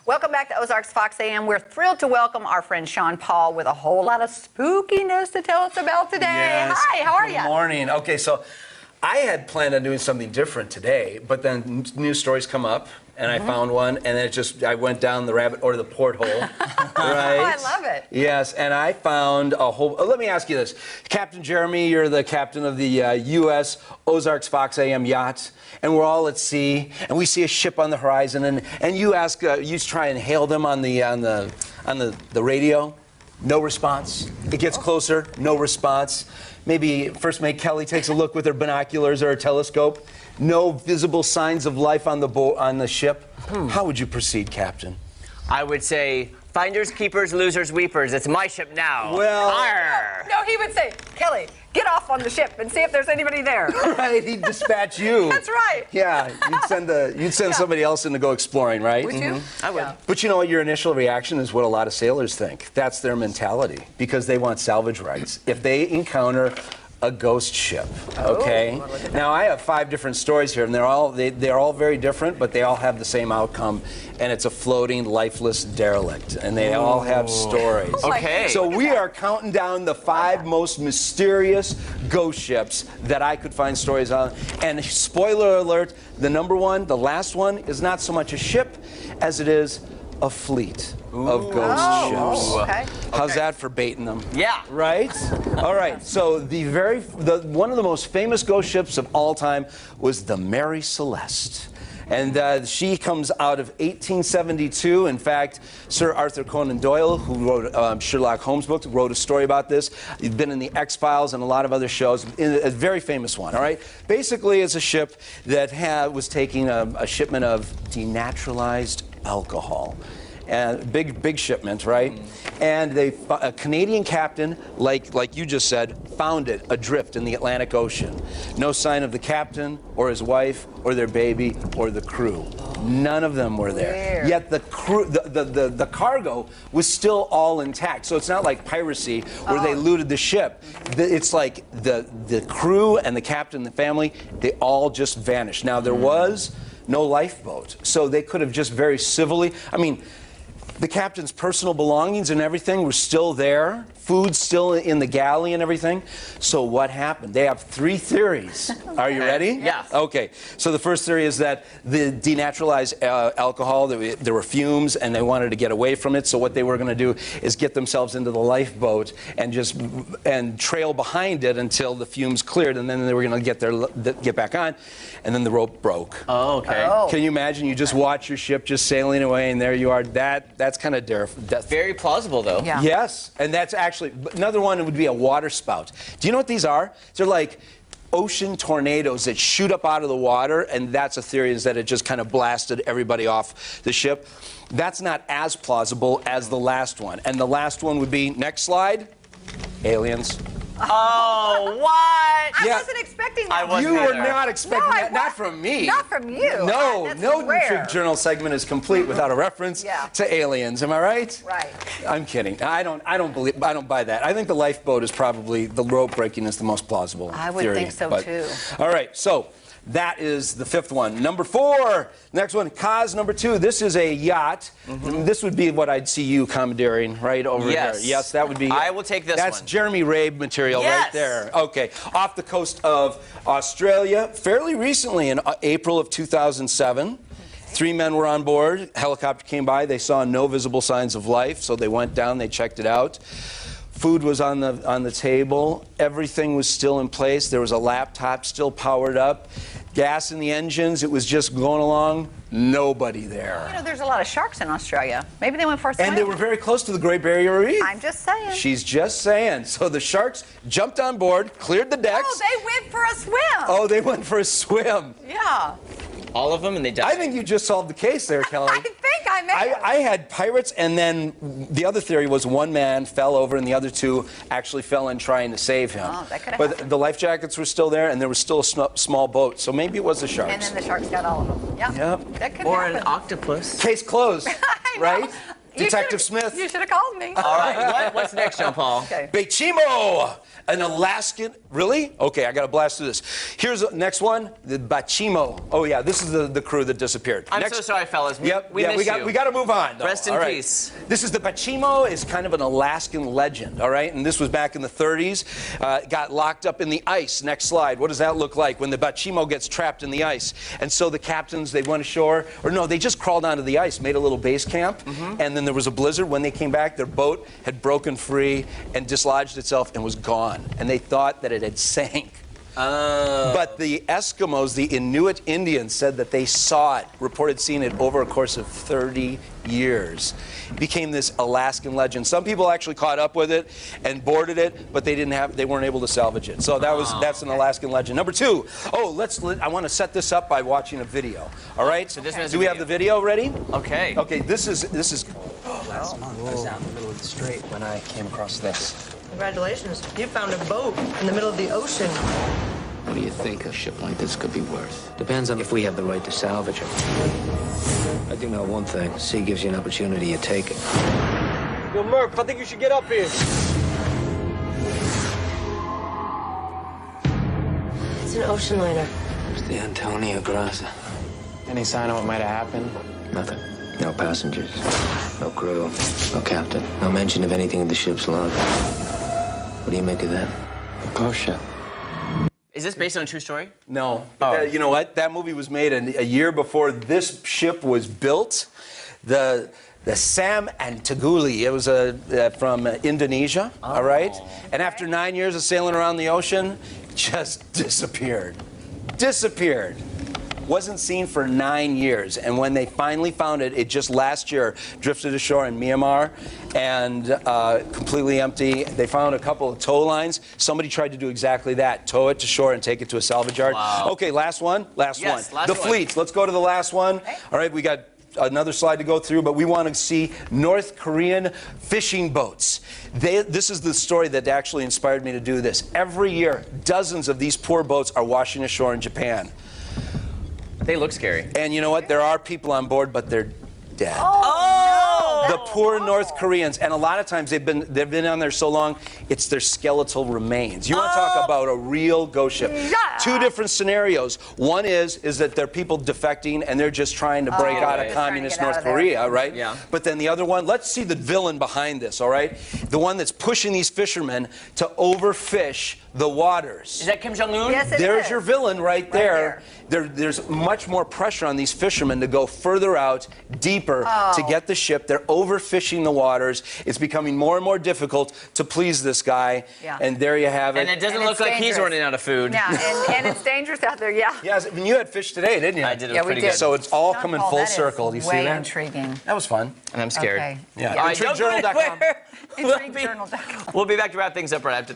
Welcome back to Ozarks Fox AM. We're thrilled to welcome our friend Sean Paul with a whole lot of spookiness to tell us about today. Yes. Hi, how are you? Good morning. Okay, so I had planned on doing something different today, but then news stories come up, and I found one, and I went down the rabbit or the porthole. Right? Oh, I love it. Yes, and I found a whole. Let me ask you this, Captain Jeremy. You're the captain of the U.S. Ozarks Fox AM yacht, and we're all at sea, and we see a ship on the horizon, and you ask, you try and hail them on the radio. No response. It gets closer. No response. Maybe First Mate Kelly takes a look with her binoculars or a telescope. No visible signs of life on the ship. How would you proceed, Captain? I would say, finders, keepers, losers, weepers. It's my ship now. Well, No, he would say, Kelly, get off on the ship and see if there's anybody there. right? He'd dispatch you. That's right. Yeah, you'd send somebody else in to go exploring, right? Would you? I would. Yeah. But you know what? Your initial reaction is what a lot of sailors think. That's their mentality because they want salvage rights. If they encounter a ghost ship, okay? look at that. Now I have 5 different stories here, and they're all very different, but they all have the same outcome, and it's a floating, lifeless derelict, and they all have stories. Okay. So we are counting down the 5 most mysterious ghost ships that I could find stories on. And spoiler alert, the number one, the last one, is not so much a ship as it is a fleet of ghost ships. Okay. How's that for baiting them? Yeah. Right? All right. So one of the most famous ghost ships of all time was the Mary Celeste. And she comes out of 1872. In fact, Sir Arthur Conan Doyle, who wrote Sherlock Holmes book, wrote a story about this. He's been in the X-Files and a lot of other shows. A very famous one, all right? Basically, it's a ship that was taking a shipment of denaturalized alcohol. And big shipment, right? And a Canadian captain, like you just said, found it adrift in the Atlantic Ocean. No sign of the captain or his wife or their baby or the crew. None of them were there. Weird. Yet the crew, the cargo was still all intact. So it's not like piracy where they looted the ship. It's like the crew and the captain and the family, they all just vanished. Now there was no lifeboat, so they could have just very civilly. I mean, the captain's personal belongings and everything were still there. Food still in the galley and everything. So what happened? They have 3 theories. Are you ready? Yeah. Okay. So the first theory is that the denaturalized alcohol, there were fumes, and they wanted to get away from it. So what they were going to do is get themselves into the lifeboat and trail behind it until the fumes cleared, and then they were going to get back on, and then the rope broke. Oh, okay. Oh. Can you imagine? You just watch your ship just sailing away, and there you are. That's kind of Very plausible, though. Yeah. Yes, and that's actually another one would be a water spout. Do you know what these are? They're like ocean tornadoes that shoot up out of the water, and that's a theory, is that it just kind of blasted everybody off the ship. That's not as plausible as the last one. And the last one would be, next slide, aliens. Oh, what? I wasn't expecting that. I wasn't You were either. not expecting No, I that, not from me. Not from you. No, That's no rare. Intrigue Journal segment is complete without a reference to aliens. Am I right? Right. I'm kidding. I don't buy that. I think the lifeboat is probably, the rope breaking is the most plausible I would theory, think so, but- too. All right, so that is the 5th one. Number 4, next one, cause number 2. This is a yacht. This would be what I'd see you commandeering right over Yes. here. Yes, that would be. I will take this That's one. Jeremy Rabe material right Yes. there. Okay, off the coast of Australia, fairly recently in April of 2007. 3 men were on board. Helicopter came by. They saw no visible signs of life, so they went down. They checked it out. Food was on the table. Everything was still in place. There was a laptop still powered up. Gas in the engines. It was just going along. Nobody there. You know, there's a lot of sharks in Australia. Maybe they went for a swim. And they were very close to the Great Barrier Reef. I'm just saying. She's just saying. So the sharks jumped on board, cleared the decks. Oh, they went for a swim. Oh, they went for a swim. Yeah. All of them, and they died. I think you just solved the case there, Kelly. I think I may have. I had pirates, and then the other theory was one man fell over, and the other 2 actually fell in trying to save him. Oh, that could have But happened. the life jackets were still there, and there was still a small boat, so maybe it was the sharks. And then the sharks got all of them. Yeah. Yep. That could Or happen. an octopus. Case closed, I know. right? Detective Smith. You should have called me. All right, what's next, Jean-Paul? Okay. Bachimo, an Alaskan. Really? Okay, I got to blast through this. Here's the next one, the Bachimo. Oh yeah, this is the crew that disappeared. I'm so sorry, fellas. We miss you. We got to move on. Though. Rest in All right. peace. This is the Bachimo. Is kind of an Alaskan legend. All right, and this was back in the 30s. Got locked up in the ice. Next slide. What does that look like when the Bachimo gets trapped in the ice? And so the captains, they went ashore, or no, they just crawled onto the ice, made a little base camp, and then there was a blizzard. When they came back, their boat had broken free and dislodged itself and was gone. And they thought that it had sank. But the Eskimos, the Inuit Indians, said that they saw it, reported seeing it over a course of 30 years. It became this Alaskan legend. Some people actually caught up with it and boarded it, but they weren't able to salvage it. So that's an Alaskan legend. Number two. I want to set this up by watching a video. All right. So do we have the video ready? Okay. Okay. This is. Last month, I was out in the middle of the strait when I came across this. Congratulations. You found a boat in the middle of the ocean. What do you think a ship like this could be worth? Depends on if we have the right to salvage it. I do know one thing. Sea gives you an opportunity, you take it. Yo, Murph, I think you should get up here. It's an ocean liner. It's the Antonia Graza. Any sign of what might have happened? Nothing. No passengers. No crew. No captain. No mention of anything in the ship's log. What do you make of that? A ghost ship. Is this based on a true story? No. You know what? That movie was made a year before this ship was built. The Sam and Taguli. It was from Indonesia. All right. And after 9 years of sailing around the ocean, just disappeared. Disappeared. Wasn't seen for 9 years, and when they finally found it, it just last year drifted ashore in Myanmar, and completely empty. They found a couple of tow lines. Somebody tried to do exactly that: tow it to shore and take it to a salvage yard. Wow. Okay, last one. Last one. Last the one. fleets. Let's go to the last one. Okay. All right, we got another slide to go through, but we want to see North Korean fishing boats. This is the story that actually inspired me to do this. Every year, dozens of these poor boats are washing ashore in Japan. They look scary. And you know what? There are people on board, but they're dead. Oh, The poor North Koreans, and a lot of times they've been on there so long, it's their skeletal remains. You want to talk about a real ghost ship? Yeah. Two different scenarios. One is that they're people defecting and they're just trying to break out of right. communist Trying to North get out of there. Korea, right? Yeah. But then the other one, let's see the villain behind this, all right? The one that's pushing these fishermen to overfish the waters. Is that Kim Jong-un? Yes, it There's is. your villain right there. There's much more pressure on these fishermen to go further out, deeper, to get the ship. They're overfishing the waters. It's becoming more and more difficult to please this guy. Yeah. And there you have it. And it doesn't And look it's like he's dangerous. running out of food. Yeah, and it's dangerous out there. Yeah. Yes, I mean, you had fish today, didn't you? I did. It Yeah, was we pretty did. good. So it's all John coming Paul, full that is circle. Do you see way that? Intriguing. That was fun. And I'm scared. Okay. Yeah. All right, don't go Intriguejournal.com. anywhere. We'll be- Intriguejournal.com. We'll be back to wrap things up right after this.